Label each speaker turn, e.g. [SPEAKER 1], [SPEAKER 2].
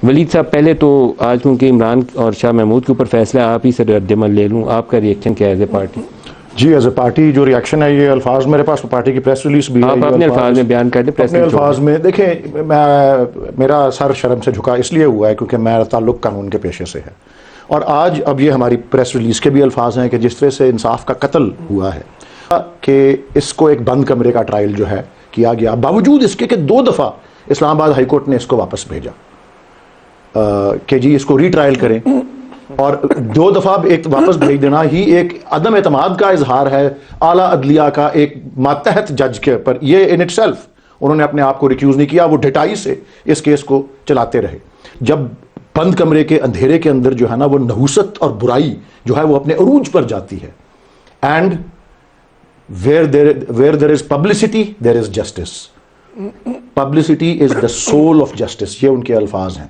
[SPEAKER 1] ولید صاحب پہلے تو آج کیونکہ عمران اور شاہ محمود کے اوپر فیصلہ آپ ہی سے رد عمل لے لوں، آپ کا ریئیکشن کیا ہے ایز اے پارٹی؟
[SPEAKER 2] جی ایز اے پارٹی جو ریئیکشن ہے، یہ الفاظ میرے پاس پارٹی کی پریس ریلیز بھی ہے،
[SPEAKER 1] آپ اپنے الفاظ میں بیان کر دیں، پریس
[SPEAKER 2] اپنے الفاظ میں دیکھیں، میرا سر شرم سے جھکا اس لیے ہوا ہے کیونکہ میرا تعلق قانون کے پیشے سے ہے، اور آج اب یہ ہماری پریس ریلیز کے بھی الفاظ ہیں کہ جس طرح سے انصاف کا قتل ہوا ہے کہ اس کو ایک بند کمرے کا ٹرائل جو ہے کیا گیا، باوجود اس کے کہ 2 دفعہ اسلام آباد ہائی کورٹ نے اس کو واپس بھیجا کہ جی اس کو ری ٹرائل کریں، اور 2 دفعہ ایک واپس بھیج دینا ہی ایک عدم اعتماد کا اظہار ہے اعلیٰ عدلیہ کا ایک ماتحت جج کے اوپر. یہ ان اٹ سیلف انہوں نے اپنے آپ کو ریکیوز نہیں کیا، وہ ڈٹائی سے اس کیس کو چلاتے رہے. جب بند کمرے کے اندھیرے کے اندر جو ہے نا وہ نحوست اور برائی جو ہے وہ اپنے عروج پر جاتی ہے، and where there is publicity there is justice. Publicity is the soul of justice. یہ ان کے الفاظ ہیں.